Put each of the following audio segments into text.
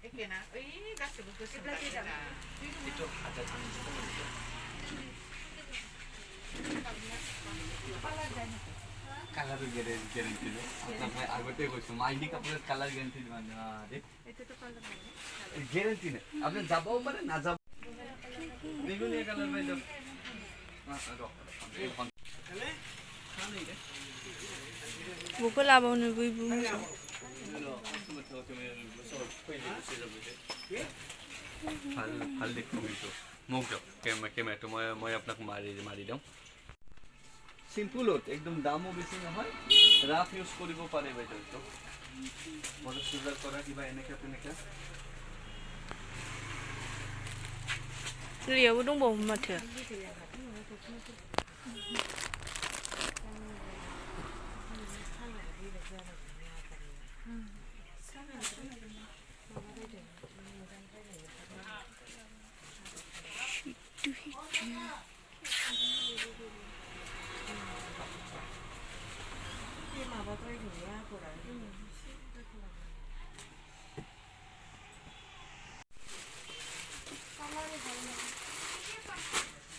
एखेना ओइ गासिबो गोसोम गाबनिना 이쪽 가자 좀 কালারের গ্যারান্টি লো আপনার আগতে কইছো আইডি কাপড়ের কালার গ্যারান্টি দিবেন না রে এটা তো কালার না গ্যারান্টি না আপনি যাবাও পারে না যাব বেগুনি কালার ভাই দাও 뭐가 라바오는 왜 부모죠? ভাল দেখো কিন্তু মোক যাও কেমেৰাটো মই আপোনাক মাৰি দিওঁ সিম্পল হত একদম দামও বেছি নহয় ৰাফ ইউজ কৰিব পাৰে বাইদেউ তো বড় সুন্দৰ কৰা কিবা এনেকা তেনেকা 리아고 동보 마트.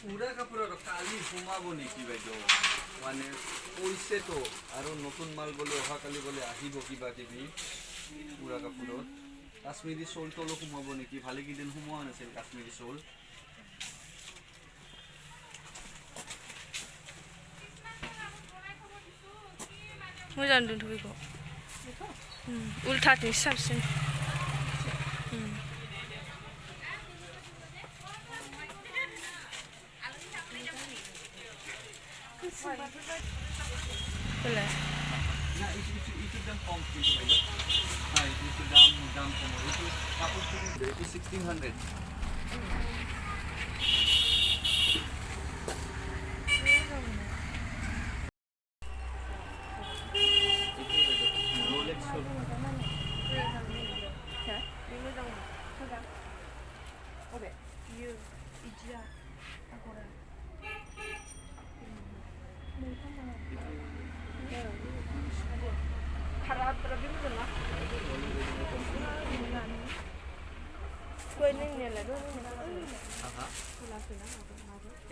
পুরা কাপড়ের কালি সোমাব নেকি বাইদেউ মানে কৈছে তো আৰু নতুন মাল বলে অহাকালি বলে আহিব কিবা কিবি পুরা কাপড়ত কাশ্মীৰী শোল তলো সোমাব নেকি ভালে কিদিন সোমোৱা নাছিল কাশ্মীৰী শোল 모자 안 둔다 이거. 울타 돼 삽신. 그래. না itu দাম কম কিন্তু বাইদেউ হ্যাঁ itu দাম কম itu কাপড় কিনতে itu 1600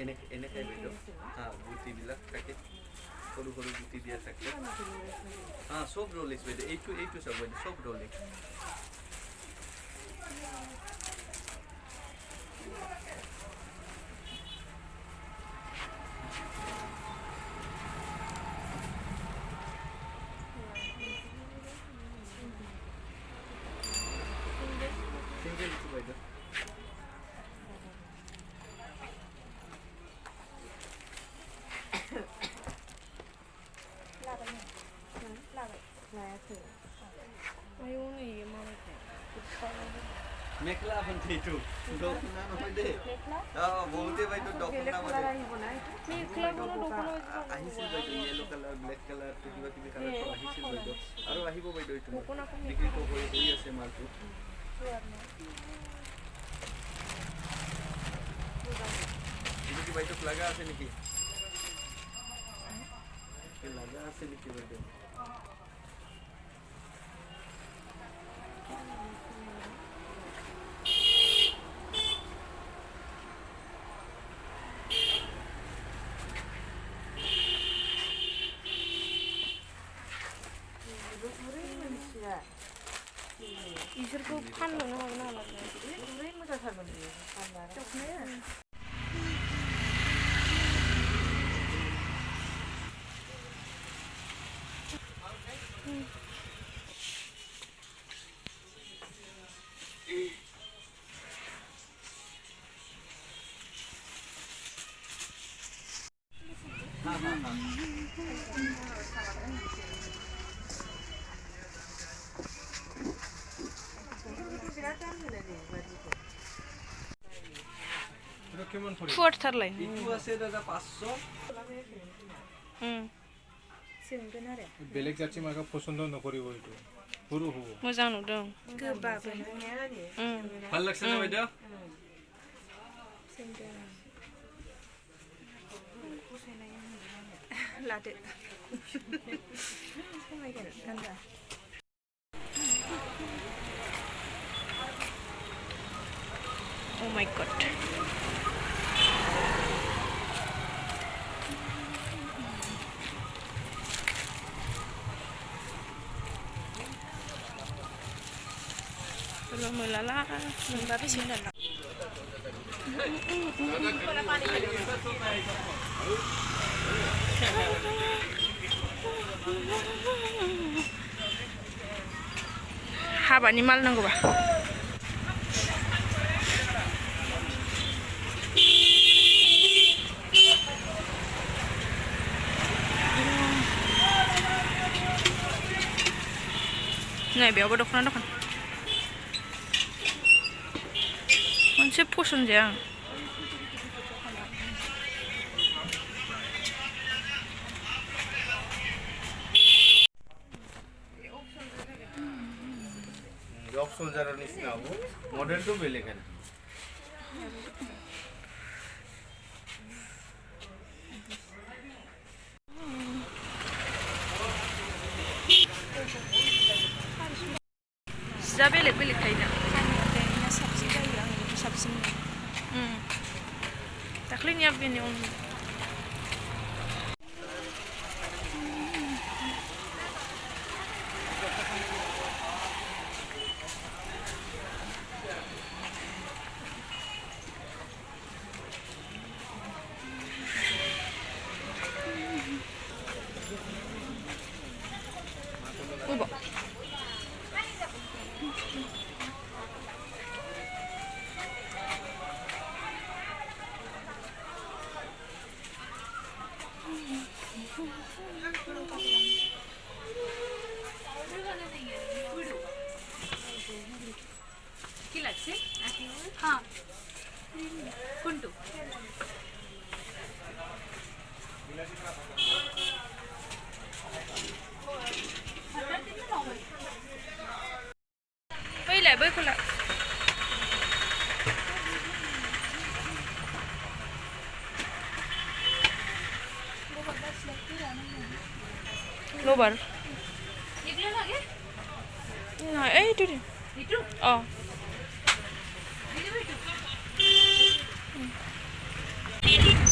এনে খাই বাইদেউ হ্যাঁ বুটিবিলাক থাকে সৰু সৰু বুটি দিয়া থাকে হ্যাঁ সব রোলেক্স বাইদেউ এইটো সব বাইদেউ সব রোলেক্স সিঙ্গেল টু বাইদেউ 아이오는 이게 말할게. মেখলা এখন এইটো দখনা নহয় দে বহুতে বাইদেউ দখনা মানে আহিছিল বাইদেউ ইয়েলো কালাৰ ব্লেক কালাৰ কিবা কিবি কালাৰটো আহিছিল বাইদেউ আৰু আহিব বাইদেউ এইটো বিক্ৰী হৈ আছে মালটো এইটো কি বাইদেউ লাগা আছে নেকি লাগা আছে নেকি বাইদেউ 이슬고 판로는 하나 하려고. 우리 모자 잘 만들어. ফুয়ার থারলাই. ইটো আছে দাদা 500 বেলেগ জাতি মাকা পছন্দ নকৰিব এইটো সৰু হ'ব 모자 누동. ভাল লাগছে না বাইদেউ 라데. 정말 간다. Belum melala, tapi sih enggak. Habani mal nanggo ba? Nah, beawa dokna dokan. मोनसे फसन जाया आं জব সোলজারের নিচিনা হ'ব মডেলটো বেলেগ আছে जा बेलेग बेलेग थायोना साबसिन दाख्लैनिया बेनि কি লাগছে হ্যাঁ কোনটো बैलाय बैखौला लबार এগুলো লাগে না এইটো এইটো অ এইটো